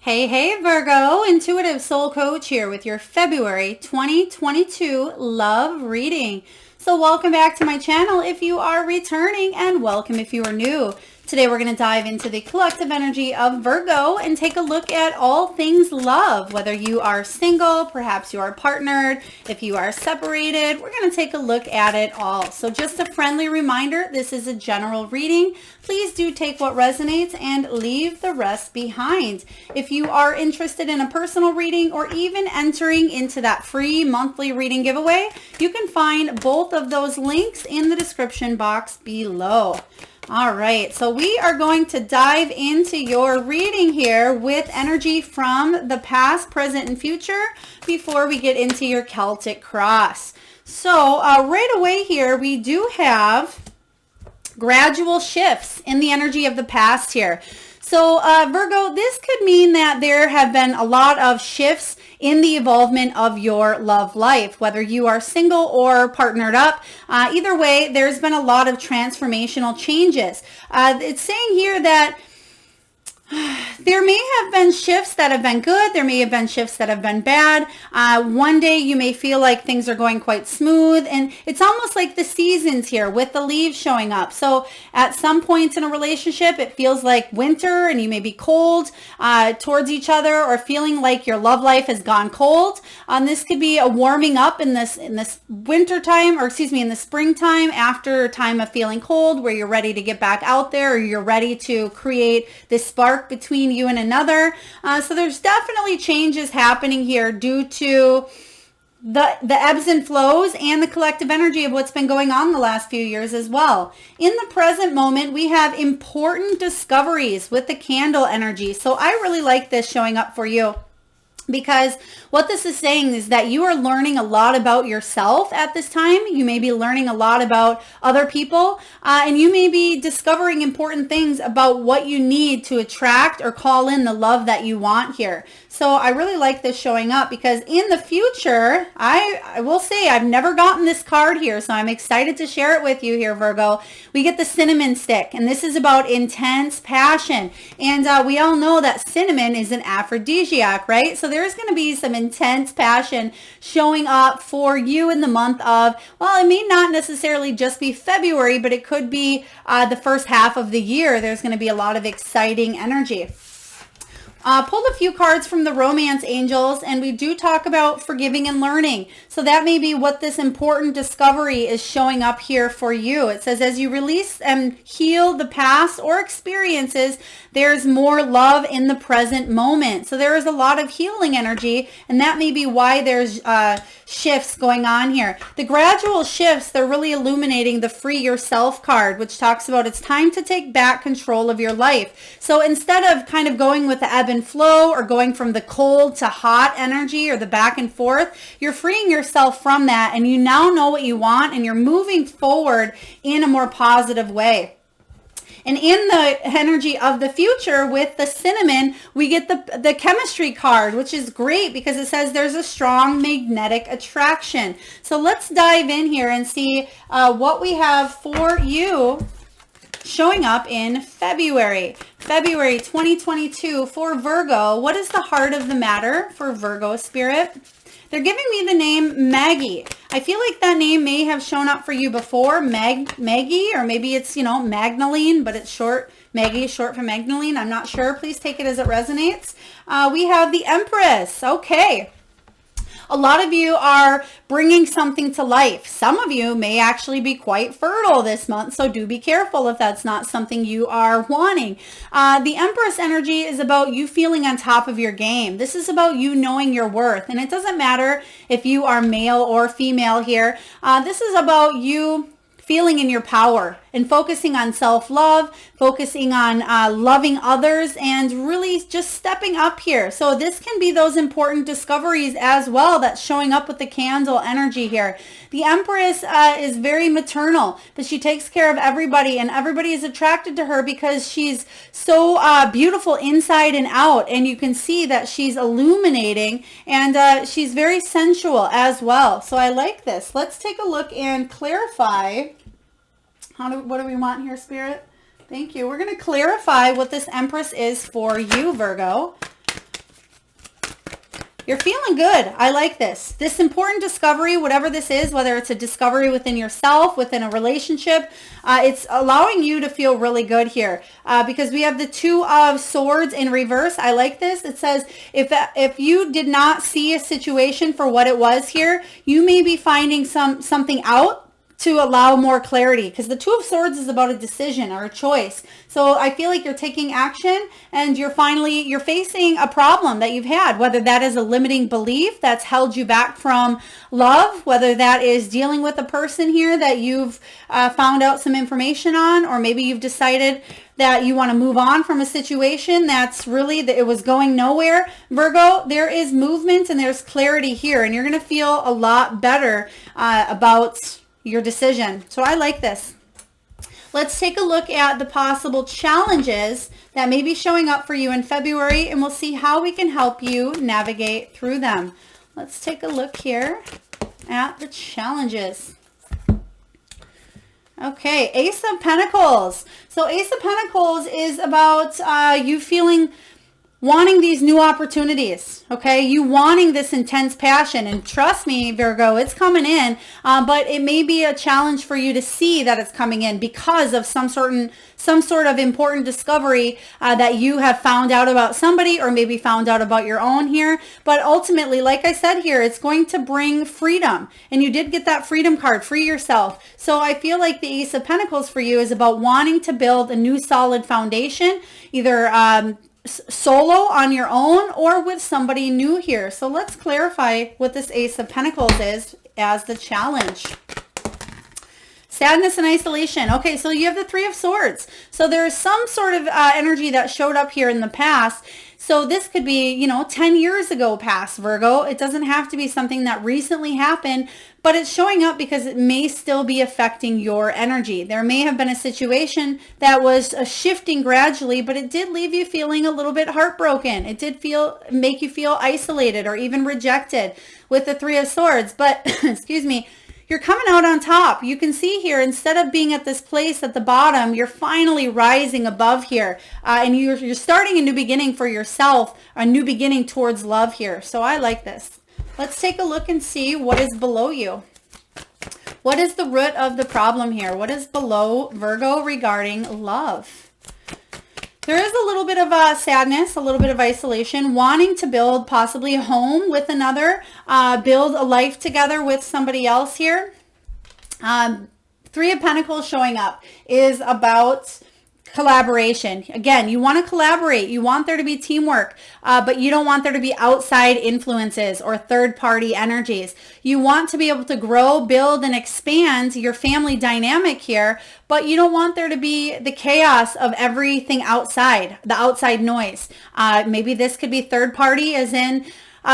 Hey, hey, Virgo, Intuitive Soul Coach here with your February 2022 love reading. So welcome back to my channel if you are returning, and welcome if you are new. Today we're going to dive into the collective energy of Virgo and take a look at all things love. Whether you are single, perhaps you are partnered, if you are separated, we're going to take a look at it all. So just a friendly reminder, this is a general reading. Please do take what resonates and leave the rest behind. If you are interested in a personal reading or even entering into that free monthly reading giveaway, you can find both of those links in the description box below. All right, so we are going to dive into your reading here with energy from the past, present, and future before we get into your Celtic cross. So right away here, we do have gradual shifts in the energy of the past here. So Virgo, this could mean that there have been a lot of shifts in the evolvement of your love life, whether you are single or partnered up. Either way, there's been a lot of transformational changes. It's saying here that there may have been shifts that have been good. There may have been shifts that have been bad. One day you may feel like things are going quite smooth, and it's almost like the seasons here with the leaves showing up. So at some points in a relationship, it feels like winter and you may be cold towards each other, or feeling like your love life has gone cold. This could be a warming up in this winter time, or excuse me, in the springtime, after a time of feeling cold, where you're ready to get back out there, or you're ready to create this spark between you and another. So there's definitely changes happening here due to the ebbs and flows and the collective energy of what's been going on the last few years as well. In the present moment, we have important discoveries with the candle energy. So I really like this showing up for you, because what this is saying is that you are learning a lot about yourself at this time. You may be learning a lot about other people, and you may be discovering important things about what you need to attract or call in the love that you want here. So I really like this showing up, because in the future, I will say I've never gotten this card here, so I'm excited to share it with you here, Virgo. We get the cinnamon stick, and this is about intense passion. And we all know that cinnamon is an aphrodisiac, right? So there's going to be some intense passion showing up for you in the month of, well, it may not necessarily just be February, but it could be the first half of the year. There's going to be a lot of exciting energy. Pulled a few cards from the romance angels, and we do talk about forgiving and learning. So that may be what this important discovery is showing up here for you. It says, as you release and heal the past or experiences, there's more love in the present moment. So there is a lot of healing energy, and that may be why there's shifts going on here. The gradual shifts, they're really illuminating the Free Yourself card, which talks about it's time to take back control of your life. So instead of kind of going with the ebb and flow, or going from the cold to hot energy, or the back and forth, you're freeing yourself from that, and you now know what you want, and you're moving forward in a more positive way. And in the energy of the future with the cinnamon, we get the chemistry card, which is great because it says there's a strong magnetic attraction. So let's dive in here and see what we have for you showing up in February 2022 for Virgo. What is the heart of the matter for Virgo spirit? They're giving me the name Maggie. I feel like that name may have shown up for you before, Maggie, or maybe it's, Magdalene, but it's short. Maggie is short for Magdalene. I'm not sure. Please take it as it resonates. We have the Empress. Okay. A lot of you are bringing something to life. Some of you may actually be quite fertile this month, so do be careful if that's not something you are wanting. The Empress energy is about you feeling on top of your game. This is about you knowing your worth, and it doesn't matter if you are male or female here. This is about you feeling in your power and focusing on self-love, focusing on loving others, and really just stepping up here. So this can be those important discoveries as well that's showing up with the candle energy here. The Empress is very maternal, but she takes care of everybody, and everybody is attracted to her because she's so beautiful inside and out, and you can see that she's illuminating, and she's very sensual as well. So I like this. Let's take a look and clarify. What do we want here, Spirit? Thank you. We're going to clarify what this Empress is for you, Virgo. You're feeling good. I like this. This important discovery, whatever this is, whether it's a discovery within yourself, within a relationship, it's allowing you to feel really good here because we have the Two of Swords in reverse. I like this. It says if you did not see a situation for what it was here, you may be finding something out to allow more clarity, because the Two of Swords is about a decision or a choice. So I feel like you're taking action and you're facing a problem that you've had, whether that is a limiting belief that's held you back from love, whether that is dealing with a person here that you've found out some information on, or maybe you've decided that you want to move on from a situation that's really, that it was going nowhere. Virgo, there is movement and there's clarity here, and you're going to feel a lot better about your decision. So I like this. Let's take a look at the possible challenges that may be showing up for you in February, and we'll see how we can help you navigate through them. Let's take a look here at the challenges. Okay, Ace of Pentacles. So Ace of Pentacles is about you wanting these new opportunities, okay? You wanting this intense passion, and trust me, Virgo, it's coming in, but it may be a challenge for you to see that it's coming in because of some sort of important discovery that you have found out about somebody, or maybe found out about your own here. But ultimately, like I said here, it's going to bring freedom, and you did get that freedom card, free yourself. So I feel like the Ace of Pentacles for you is about wanting to build a new solid foundation, either solo on your own or with somebody new here. So let's clarify what this Ace of Pentacles is as the challenge. Sadness and isolation. Okay, so you have the Three of Swords. So there is some sort of energy that showed up here in the past. So this could be, 10 years ago past, Virgo. It doesn't have to be something that recently happened, but it's showing up because it may still be affecting your energy. There may have been a situation that was shifting gradually, but it did leave you feeling a little bit heartbroken. It did make you feel isolated or even rejected with the Three of Swords. But, excuse me, you're coming out on top. You can see here, instead of being at this place at the bottom, you're finally rising above here. And you're starting a new beginning for yourself, a new beginning towards love here. So I like this. Let's take a look and see what is below you. What is the root of the problem here? What is below Virgo regarding love? There is a little bit of sadness, a little bit of isolation, wanting to build possibly a home with another, build a life together with somebody else here. Three of Pentacles showing up is about collaboration. Again, you want to collaborate. You want there to be teamwork, but you don't want there to be outside influences or third-party energies. You want to be able to grow, build, and expand your family dynamic here, but you don't want there to be the chaos of everything outside, the outside noise. Maybe this could be third-party, as in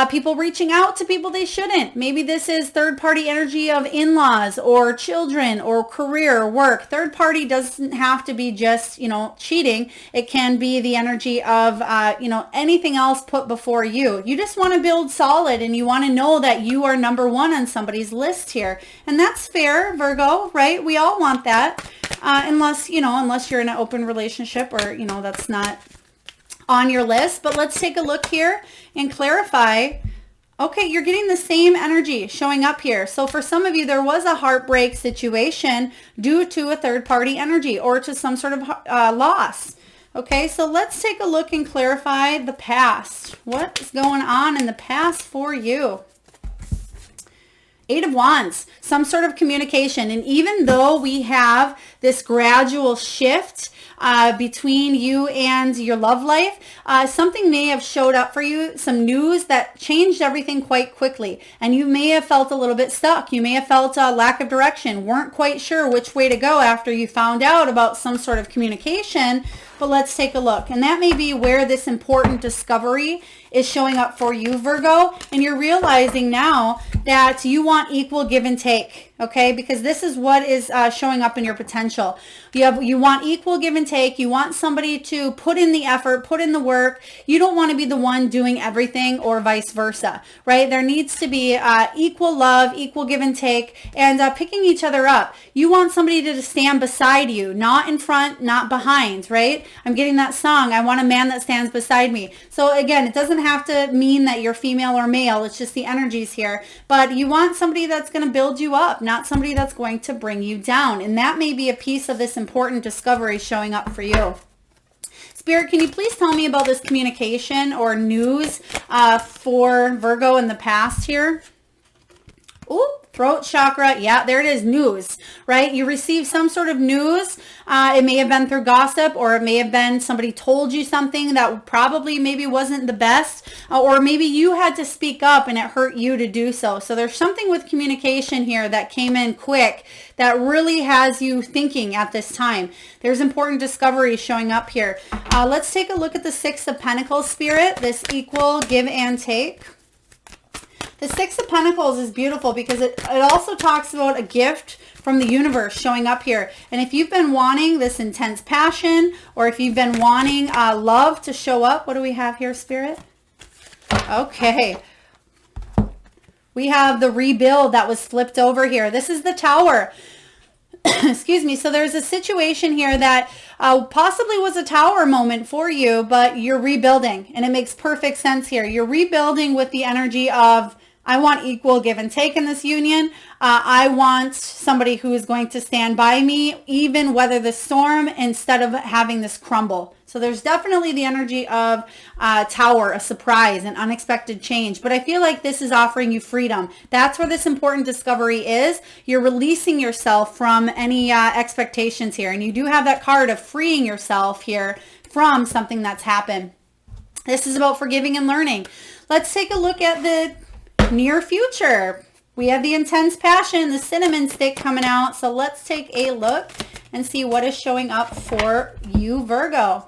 people reaching out to people they shouldn't. Maybe this is third-party energy of in-laws or children or career or work. Third-party doesn't have to be just, cheating. It can be the energy of, anything else put before you. You just want to build solid, and you want to know that you are number one on somebody's list here. And that's fair, Virgo, right? We all want that, unless you're in an open relationship, or, that's not on your list. But let's take a look here and clarify. Okay, you're getting the same energy showing up here. So for some of you, there was a heartbreak situation due to a third-party energy or to some sort of loss. Okay, so let's take a look and clarify the past. What is going on in the past for you? Eight of Wands, some sort of communication. And even though we have this gradual shift between you and your love life, something may have showed up for you, some news that changed everything quite quickly. And you may have felt a little bit stuck. You may have felt a lack of direction, weren't quite sure which way to go after you found out about some sort of communication. But let's take a look. And that may be where this important discovery is showing up for you, Virgo. And you're realizing now that you want equal give and take, okay? Because this is what is showing up in your potential. You want equal give and take. You want somebody to put in the effort, put in the work. You don't want to be the one doing everything, or vice versa, right? There needs to be equal love, equal give and take, and picking each other up. You want somebody to stand beside you, not in front, not behind, right? I'm getting that song. I want a man that stands beside me. So again, it doesn't have to mean that you're female or male. It's just the energies here. But you want somebody that's going to build you up, not somebody that's going to bring you down. And that may be a piece of this important discovery showing up for you. Spirit, can you please tell me about this communication or news for Virgo in the past here? Ooh, throat chakra. Yeah, there it is. News, right? You receive some sort of news. It may have been through gossip, or it may have been somebody told you something that probably maybe wasn't the best, or maybe you had to speak up and it hurt you to do so. So there's something with communication here that came in quick that really has you thinking at this time. There's important discoveries showing up here. Let's take a look at the Six of Pentacles, Spirit. This equal give and take. The Six of Pentacles is beautiful because it also talks about a gift from the universe showing up here. And if you've been wanting this intense passion, or if you've been wanting love to show up, what do we have here, Spirit? Okay. We have the rebuild that was flipped over here. This is the Tower. Excuse me. So there's a situation here that possibly was a tower moment for you, but you're rebuilding. And it makes perfect sense here. You're rebuilding with the energy of, I want equal give and take in this union. I want somebody who is going to stand by me, even weather the storm, instead of having this crumble. So there's definitely the energy of tower, a surprise, an unexpected change. But I feel like this is offering you freedom. That's where this important discovery is. You're releasing yourself from any expectations here. And you do have that card of freeing yourself here from something that's happened. This is about forgiving and learning. Let's take a look at the near future. We have the intense passion, the cinnamon stick coming out. So let's take a look and see what is showing up for you, Virgo.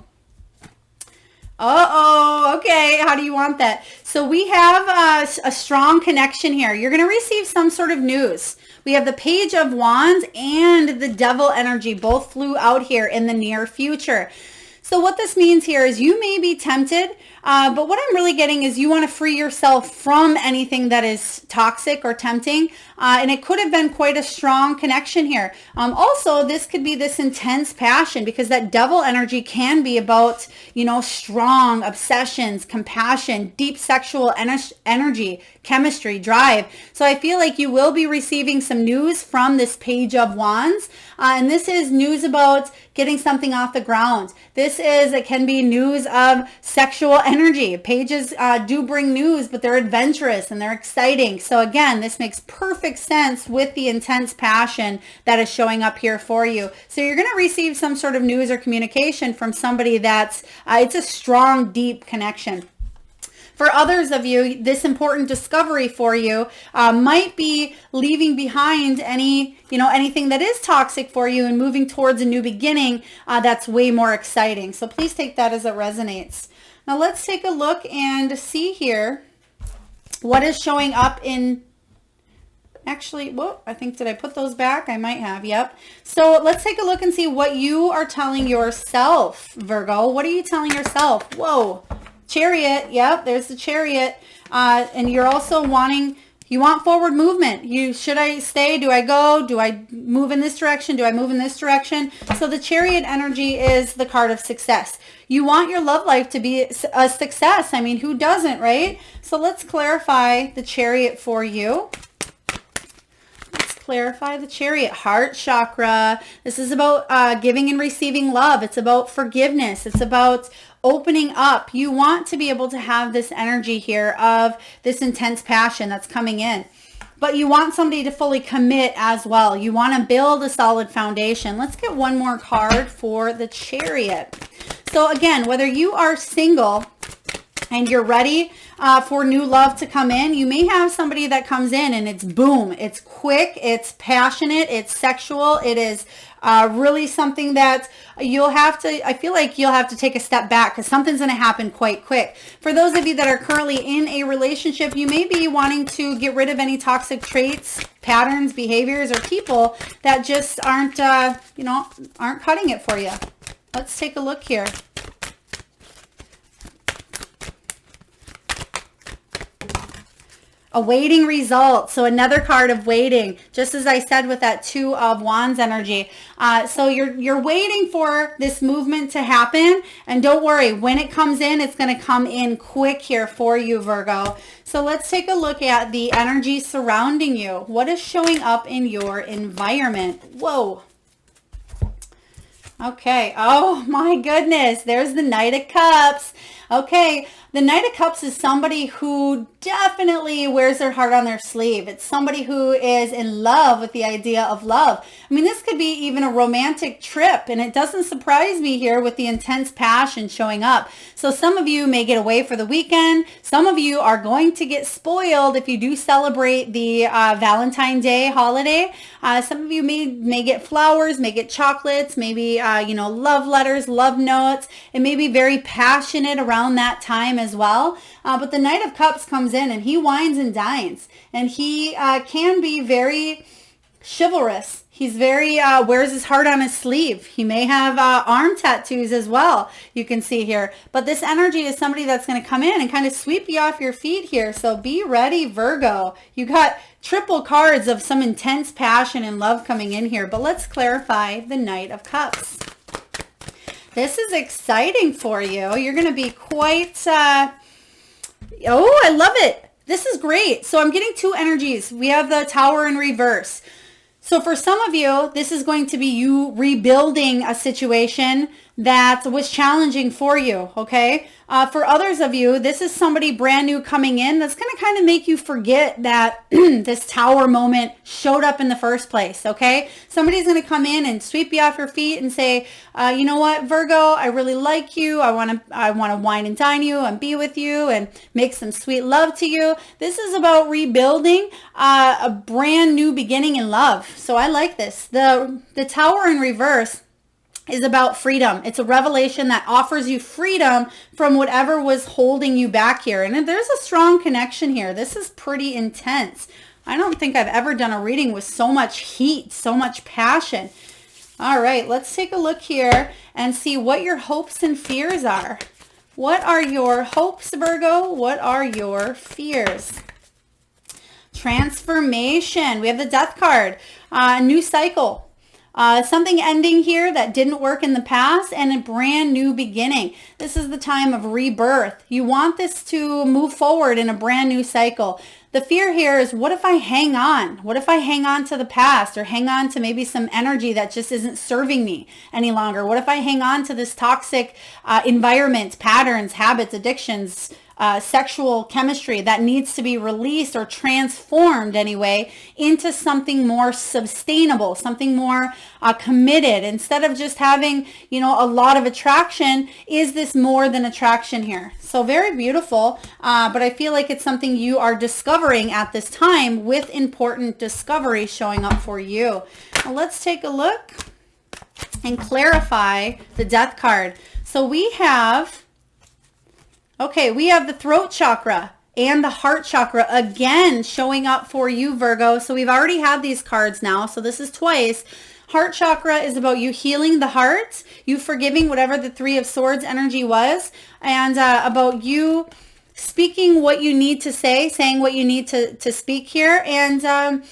Uh-oh, okay, how do you want that? So we have a strong connection here. You're going to receive some sort of news. We have the Page of Wands and the Devil energy both flew out here in the near future. So what this means here is you may be tempted, but what I'm really getting is you want to free yourself from anything that is toxic or tempting. And it could have been quite a strong connection here. Also, this could be this intense passion, because that Devil energy can be about, you know, strong obsessions, compassion, deep sexual energy, chemistry, drive. So I feel like you will be receiving some news from this Page of Wands. And this is news about getting something off the ground. It can be news of sexual energy. Pages do bring news, but they're adventurous and they're exciting. So again, this makes perfect sense with the intense passion that is showing up here for you. So you're going to receive some sort of news or communication from somebody that's, it's a strong, deep connection. For others of you, this important discovery for you might be leaving behind anything that is toxic for you and moving towards a new beginning that's way more exciting. So please take that as it resonates. Now let's take a look and see here what is showing up in... Actually, whoa, I think, did I put those back? I might have, yep. So let's take a look and see what you are telling yourself, Virgo. What are you telling yourself? Whoa. Chariot, yep, there's the Chariot. And you're also you want forward movement. Should I stay? Do I go? Do I move in this direction? Do I move in this direction? So the Chariot energy is the card of success. You want your love life to be a success. I mean, who doesn't, right? So let's clarify the Chariot for you. Clarify the Chariot. Heart chakra. This is about giving and receiving love. It's about forgiveness. It's about opening up. You want to be able to have this energy here of this intense passion that's coming in. But you want somebody to fully commit as well. You want to build a solid foundation. Let's get one more card for the Chariot. So again, whether you are single and you're ready for new love to come in, you may have somebody that comes in and it's boom, it's quick, it's passionate, it's sexual, it is really something that I feel like you'll have to take a step back because something's going to happen quite quick. For those of you that are currently in a relationship, you may be wanting to get rid of any toxic traits, patterns, behaviors, or people that just aren't cutting it for you. Let's take a look here. Awaiting results. So another card of waiting, just as I said with that Two of Wands energy. So you're waiting for this movement to happen, and don't worry, when it comes in, it's going to come in quick here for you, Virgo. So let's take a look at the energy surrounding you. What is showing up in your environment? Whoa. Okay. Oh my goodness. There's the Knight of Cups. Okay. The Knight of Cups is somebody who definitely wears their heart on their sleeve. It's somebody who is in love with the idea of love. I mean, this could be even a romantic trip, and it doesn't surprise me here with the intense passion showing up. So some of you may get away for the weekend. Some of you are going to get spoiled if you do celebrate the Valentine's Day holiday. Some of you may get flowers, may get chocolates, maybe, love letters, love notes. It may be very passionate around that time as well. But the Knight of Cups comes in and he wines and dines, and he can be very chivalrous. He's very, wears his heart on his sleeve. He may have arm tattoos as well, you can see here. But this energy is somebody that's going to come in and kind of sweep you off your feet here. So be ready, Virgo. You got triple cards of some intense passion and love coming in here. But let's clarify the Knight of Cups. This is exciting for you. You're going to be quite, oh, I love it. This is great. So I'm getting two energies. We have the Tower in reverse. So for some of you, this is going to be you rebuilding a situation that was challenging for you, okay? For others of you, this is somebody brand new coming in that's going to kind of make you forget that this tower moment showed up in the first place, okay? Somebody's going to come in and sweep you off your feet and say, you know what, Virgo, I really like you. I want to wine and dine you and be with you and make some sweet love to you. This is about rebuilding a brand new beginning in love. So I like this. The Tower in reverse is about freedom. It's a revelation that offers you freedom from whatever was holding you back here. And there's a strong connection here. This is pretty intense. I don't think I've ever done a reading with so much heat, so much passion. All right, let's take a look here and see what your hopes and fears are. What are your hopes, Virgo? What are your fears? Transformation. We have the Death card. New cycle. Something ending here that didn't work in the past, and a brand new beginning. This is the time of rebirth. You want this to move forward in a brand new cycle. The fear here is, what if I hang on? What if I hang on to the past, or hang on to maybe some energy that just isn't serving me any longer? What if I hang on to this toxic environment, patterns, habits, addictions, sexual chemistry that needs to be released or transformed anyway into something more sustainable, something more committed, instead of just having, a lot of attraction? Is this more than attraction here? So very beautiful, but I feel like it's something you are discovering at this time, with important discovery showing up for you. Now let's take a look and clarify the Death card. So we have the throat chakra and the heart chakra again showing up for you, Virgo. So we've already had these cards now, so this is twice. Heart chakra is about you healing the heart, you forgiving whatever the Three of Swords energy was, and about you speaking what you need to say, saying what you need to speak here, and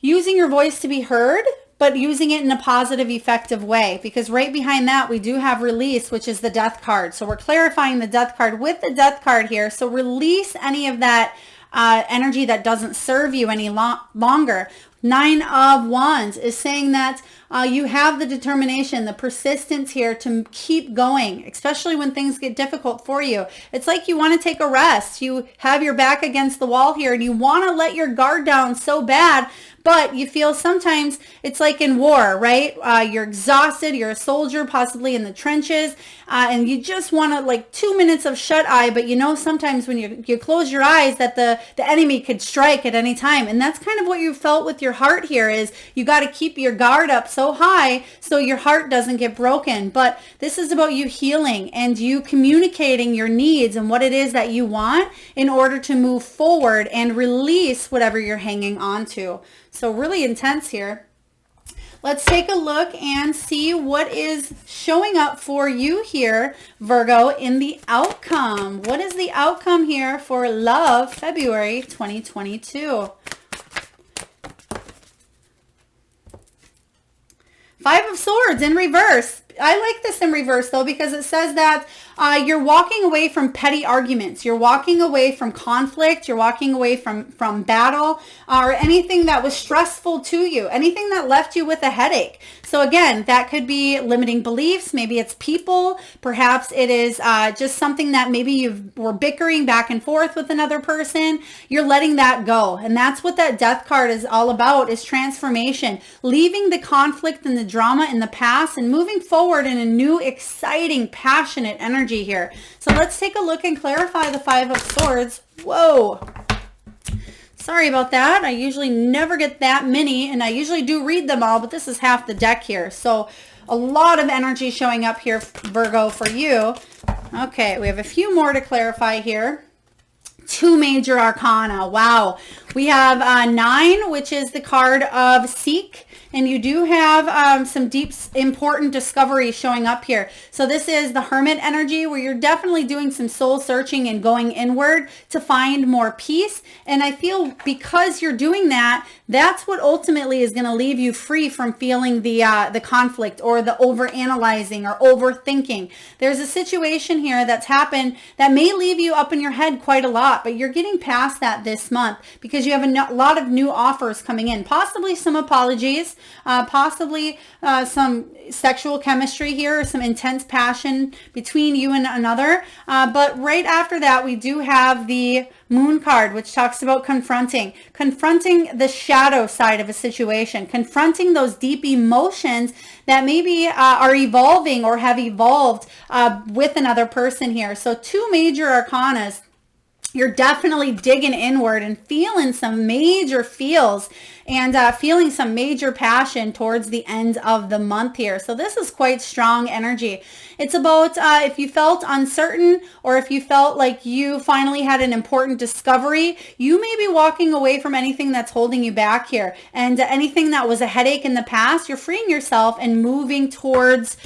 using your voice to be heard, but using it in a positive, effective way. Because right behind that, we do have release, which is the Death card. So we're clarifying the Death card with the Death card here. So release any of that energy that doesn't serve you any longer. Nine of Wands is saying that you have the determination, the persistence here to keep going, especially when things get difficult for you. It's like you want to take a rest. You have your back against the wall here and you want to let your guard down so bad, but you feel sometimes it's like in war, right? You're exhausted. You're a soldier, possibly in the trenches, and you just want to, like, 2 minutes of shut eye, but sometimes when you close your eyes that the enemy could strike at any time. And that's kind of what you felt with your heart here, is you got to keep your guard up so high so your heart doesn't get broken. But this is about you healing and you communicating your needs and what it is that you want in order to move forward and release whatever you're hanging on to. So really intense here. Let's take a look and see what is showing up for you here, Virgo, in the outcome. What is the outcome here for love, February 2022? Five of Swords in reverse. I like this in reverse though, because it says that you're walking away from petty arguments. You're walking away from conflict. You're walking away from battle or anything that was stressful to you, anything that left you with a headache. So again, that could be limiting beliefs. Maybe it's people. Perhaps it is just something that maybe you were bickering back and forth with another person. You're letting that go. And that's what that Death card is all about, is transformation, leaving the conflict and the drama in the past and moving forward in a new, exciting, passionate energy here. So let's take a look and clarify the Five of Swords. Whoa. Sorry about that. I usually never get that many, and I usually do read them all, but this is half the deck here. So a lot of energy showing up here, Virgo, for you. Okay, we have a few more to clarify here. Two major arcana. Wow. We have 9, which is the card of Seek. And you do have some deep, important discovery showing up here. So this is the Hermit energy, where you're definitely doing some soul searching and going inward to find more peace. And I feel because you're doing that, that's what ultimately is going to leave you free from feeling the conflict or the over-analyzing or overthinking. There's a situation here that's happened that may leave you up in your head quite a lot, but you're getting past that this month because you have a lot of new offers coming in, possibly some apologies, possibly some sexual chemistry here, or some intense passion between you and another. But right after that, we do have the Moon card, which talks about confronting the shadow side of a situation, confronting those deep emotions that maybe are evolving or have evolved with another person here. So two major arcanas. You're definitely digging inward and feeling some major feels and feeling some major passion towards the end of the month here. So this is quite strong energy. It's about if you felt uncertain, or if you felt like you finally had an important discovery, you may be walking away from anything that's holding you back here. And anything that was a headache in the past, you're freeing yourself and moving towards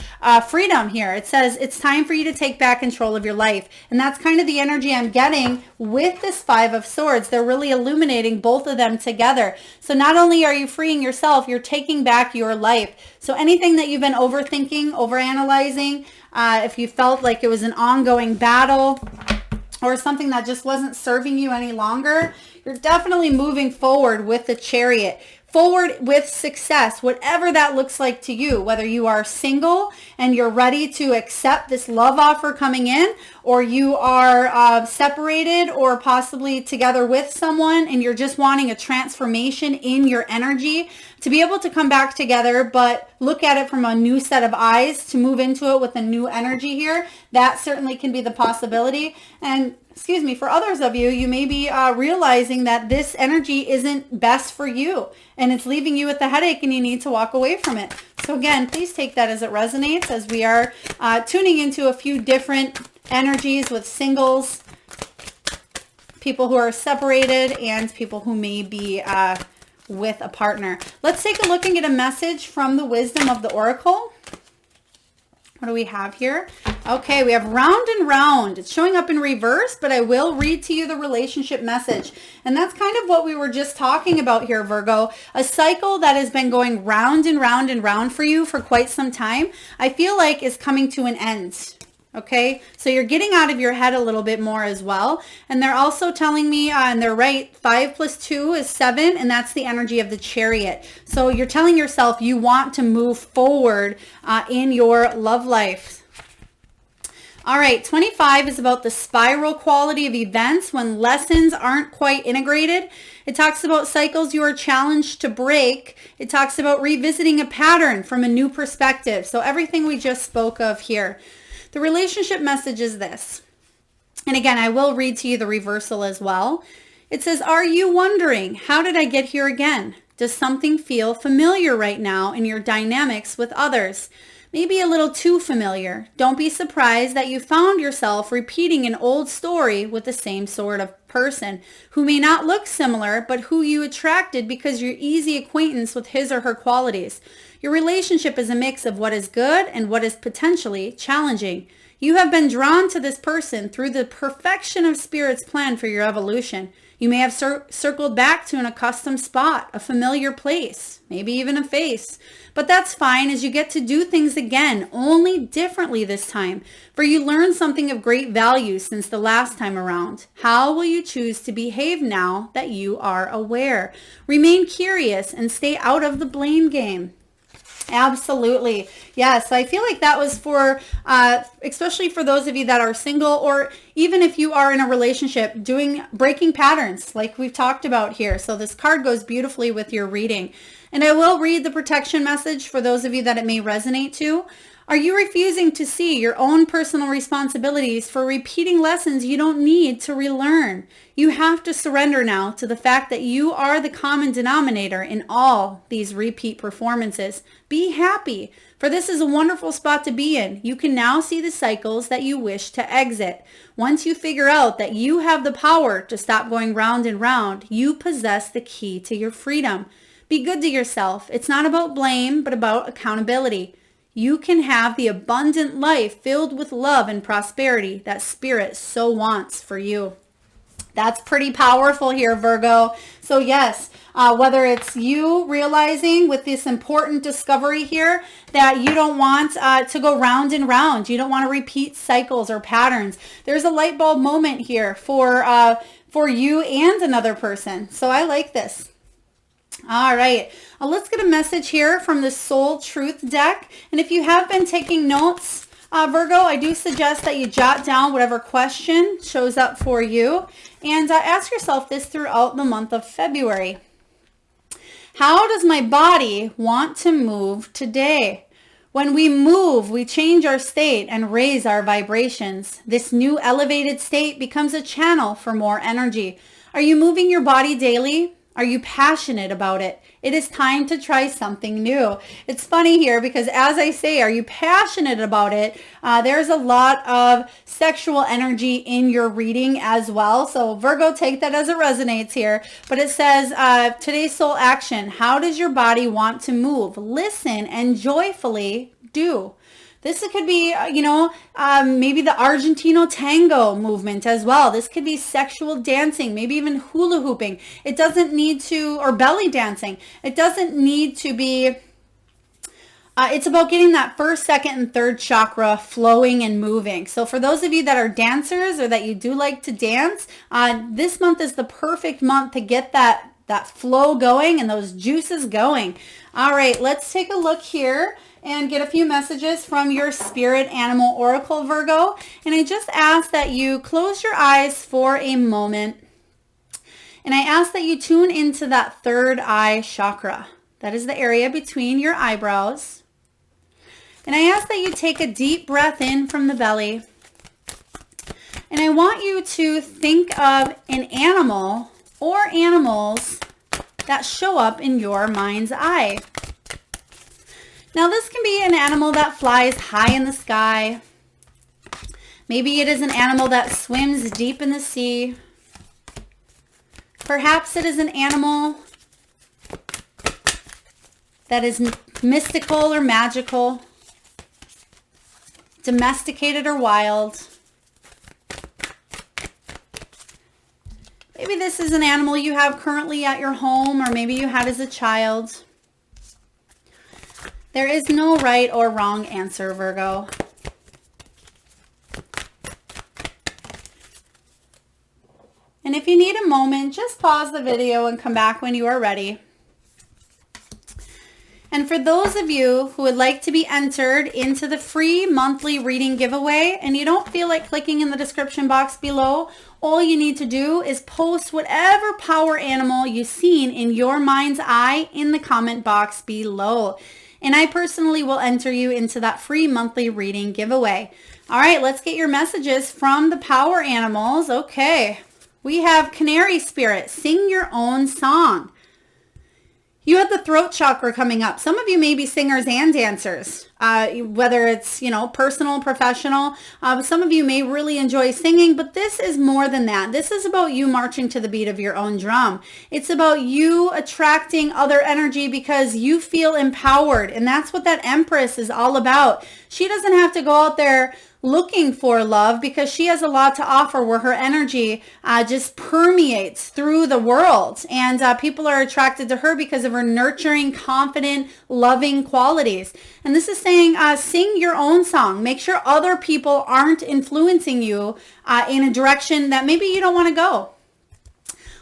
freedom here. It says it's time for you to take back control of your life. And that's kind of the energy I'm getting with this Five of Swords. They're really illuminating both of them together. So not only are you freeing yourself, you're taking back your life. So anything that you've been overthinking, overanalyzing, if you felt like it was an ongoing battle or something that just wasn't serving you any longer, you're definitely moving forward with the Chariot. Forward with success, whatever that looks like to you, whether you are single and you're ready to accept this love offer coming in, or you are separated or possibly together with someone and you're just wanting a transformation in your energy to be able to come back together, but look at it from a new set of eyes to move into it with a new energy here. That certainly can be the possibility. And excuse me, for others of you, you may be realizing that this energy isn't best for you and it's leaving you with a headache and you need to walk away from it. So again, please take that as it resonates, as we are tuning into a few different energies with singles, people who are separated, and people who may be with a partner. Let's take a look and get a message from the wisdom of the Oracle. What do we have here? Okay, we have round and round. It's showing up in reverse, but I will read to you the relationship message. And that's kind of what we were just talking about here, Virgo. A cycle that has been going round and round and round for you for quite some time, I feel like is coming to an end. Okay, so you're getting out of your head a little bit more as well. And they're also telling me, and they're right, 5 plus 2 is 7, and that's the energy of the Chariot. So you're telling yourself you want to move forward in your love life. All right, 25 is about the spiral quality of events when lessons aren't quite integrated. It talks about cycles you are challenged to break. It talks about revisiting a pattern from a new perspective. So everything we just spoke of here. The relationship message is this. And again, I will read to you the reversal as well. It says, are you wondering, how did I get here again? Does something feel familiar right now in your dynamics with others? Maybe a little too familiar. Don't be surprised that you found yourself repeating an old story with the same sort of person who may not look similar, but who you attracted because you're easy acquaintance with his or her qualities. Your relationship is a mix of what is good and what is potentially challenging. You have been drawn to this person through the perfection of Spirit's plan for your evolution. You may have circled back to an accustomed spot, a familiar place, maybe even a face. But that's fine, as you get to do things again, only differently this time. For you learned something of great value since the last time around. How will you choose to behave now that you are aware? Remain curious and stay out of the blame game. Absolutely. Yes, I feel like that was for, especially for those of you that are single, or even if you are in a relationship, breaking patterns like we've talked about here. So this card goes beautifully with your reading. And I will read the protection message for those of you that it may resonate to. Are you refusing to see your own personal responsibilities for repeating lessons you don't need to relearn? You have to surrender now to the fact that you are the common denominator in all these repeat performances. Be happy, for this is a wonderful spot to be in. You can now see the cycles that you wish to exit. Once you figure out that you have the power to stop going round and round, you possess the key to your freedom. Be good to yourself. It's not about blame, but about accountability. You can have the abundant life filled with love and prosperity that Spirit so wants for you. That's pretty powerful here, Virgo. So yes, whether it's you realizing with this important discovery here that you don't want to go round and round. You don't want to repeat cycles or patterns. There's a light bulb moment here for you and another person. So I like this. All right, let's get a message here from the Soul Truth deck. And if you have been taking notes, Virgo, I do suggest that you jot down whatever question shows up for you and ask yourself this throughout the month of February. How does my body want to move today? When we move, we change our state and raise our vibrations. This new elevated state becomes a channel for more energy. Are you moving your body daily? Are you passionate about it? It is time to try something new. It's funny here because as I say, are you passionate about it? There's a lot of sexual energy in your reading as well. So Virgo, take that as it resonates here. But it says, today's soul action. How does your body want to move? Listen and joyfully do. This could be, maybe the Argentino tango movement as well. This could be sexual dancing, maybe even hula hooping. It doesn't need to, or belly dancing. It doesn't need to be, it's about getting that first, second, and third chakra flowing and moving. So for those of you that are dancers or that you do like to dance, this month is the perfect month to get that flow going and those juices going. All right, let's take a look here and get a few messages from your Spirit Animal Oracle, Virgo. And I just ask that you close your eyes for a moment. And I ask that you tune into that third eye chakra. That is the area between your eyebrows. And I ask that you take a deep breath in from the belly. And I want you to think of an animal or animals that show up in your mind's eye. Now this can be an animal that flies high in the sky. Maybe it is an animal that swims deep in the sea. Perhaps it is an animal that is mystical or magical, domesticated or wild. Maybe this is an animal you have currently at your home, or maybe you had as a child. There is no right or wrong answer, Virgo. And if you need a moment, just pause the video and come back when you are ready. And for those of you who would like to be entered into the free monthly reading giveaway and you don't feel like clicking in the description box below, all you need to do is post whatever power animal you've seen in your mind's eye in the comment box below. And I personally will enter you into that free monthly reading giveaway. All right, let's get your messages from the power animals. Okay, we have Canary Spirit, sing your own song. You have the throat chakra coming up. Some of you may be singers and dancers, whether it's, personal, professional. Some of you may really enjoy singing, but this is more than that. This is about you marching to the beat of your own drum. It's about you attracting other energy because you feel empowered. And that's what that Empress is all about. She doesn't have to go out there looking for love because she has a lot to offer where her energy just permeates through the world, and people are attracted to her because of her nurturing, confident, loving qualities. And this is saying sing your own song. Make sure other people aren't influencing you in a direction that maybe you don't want to go.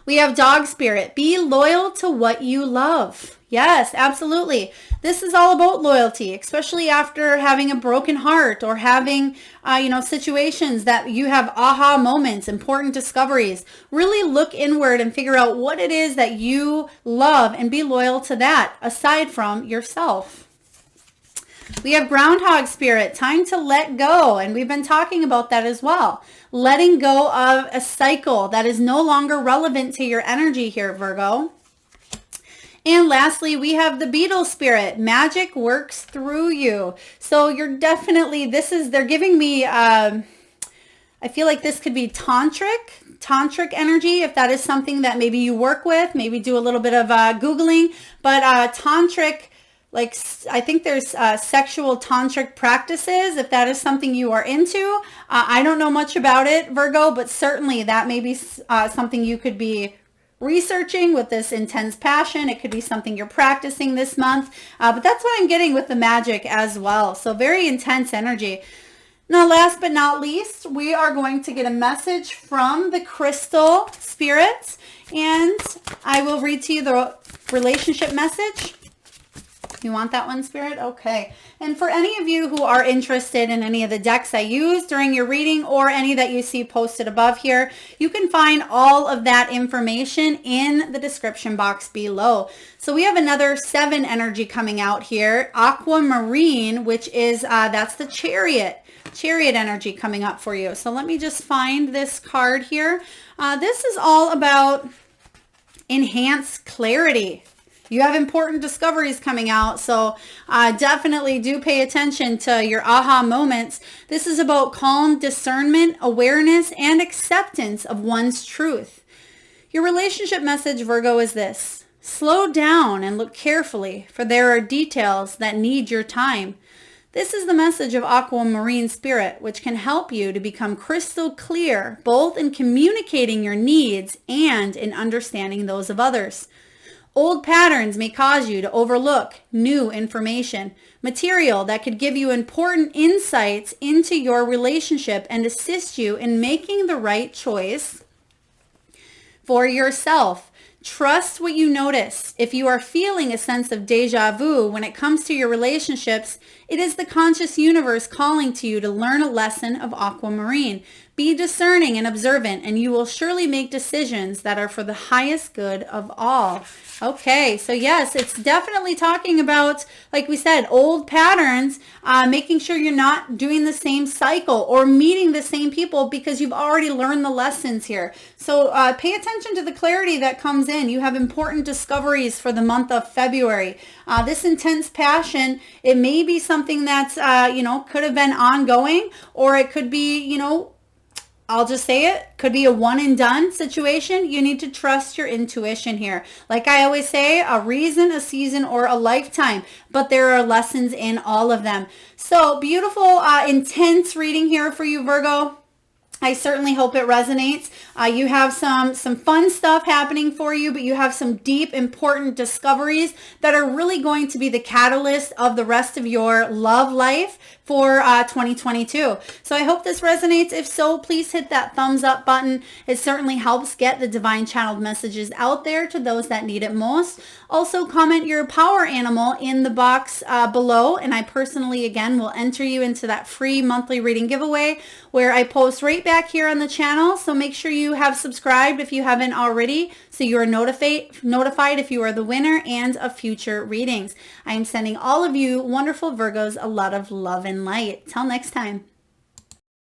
We have Dog Spirit. Be loyal to what you love. Yes, absolutely. This is all about loyalty, especially after having a broken heart or having, situations that you have aha moments, important discoveries. Really look inward and figure out what it is that you love and be loyal to that aside from yourself. We have Groundhog Spirit, time to let go. And we've been talking about that as well. Letting go of a cycle that is no longer relevant to your energy here, Virgo. And lastly, we have the Beetle Spirit. Magic works through you. So you're definitely, they're giving me, I feel like this could be tantric energy, if that is something that maybe you work with, maybe do a little bit of Googling. But tantric, like I think there's sexual tantric practices, if that is something you are into. I don't know much about it, Virgo, but certainly that may be something you could be researching with this intense passion. It could be something you're practicing this month, but that's what I'm getting with the magic as well. So very intense energy. Now, last but not least, we are going to get a message from the crystal spirits, and I will read to you the relationship message. You want that one, Spirit? Okay. And for any of you who are interested in any of the decks I use during your reading or any that you see posted above here, you can find all of that information in the description box below. So we have another 7 energy coming out here. Aquamarine, which is, that's the Chariot energy coming up for you. So let me just find this card here. This is all about enhanced clarity. You have important discoveries coming out, so definitely do pay attention to your aha moments. This is about calm discernment, awareness, and acceptance of one's truth. Your relationship message, Virgo, is this. Slow down and look carefully, for there are details that need your time. This is the message of Aquamarine Spirit, which can help you to become crystal clear, both in communicating your needs and in understanding those of others. Old patterns may cause you to overlook new information, material that could give you important insights into your relationship and assist you in making the right choice for yourself. Trust what you notice. If you are feeling a sense of deja vu when it comes to your relationships, it is the conscious universe calling to you to learn a lesson of Aquamarine. Be discerning and observant, and you will surely make decisions that are for the highest good of all. Okay, so yes, it's definitely talking about, like we said, old patterns, making sure you're not doing the same cycle or meeting the same people because you've already learned the lessons here. So pay attention to the clarity that comes in. You have important discoveries for the month of February. This intense passion, it may be something that's, could have been ongoing, or it could be, I'll just say it, could be a one and done situation. You need to trust your intuition here. Like I always say, a reason, a season, or a lifetime, but there are lessons in all of them. So beautiful, intense reading here for you, Virgo. I certainly hope it resonates. You have some fun stuff happening for you, but you have some deep, important discoveries that are really going to be the catalyst of the rest of your love life for 2022. So I hope this resonates. If so, please hit that thumbs up button. It certainly helps get the divine channeled messages out there to those that need it most. Also, comment your power animal in the box below, and I personally, again, will enter you into that free monthly reading giveaway where I post right back here on the channel. So make sure you have subscribed if you haven't already, so you are notified if you are the winner and of future readings. I am sending all of you wonderful Virgos a lot of love and light. Till next time.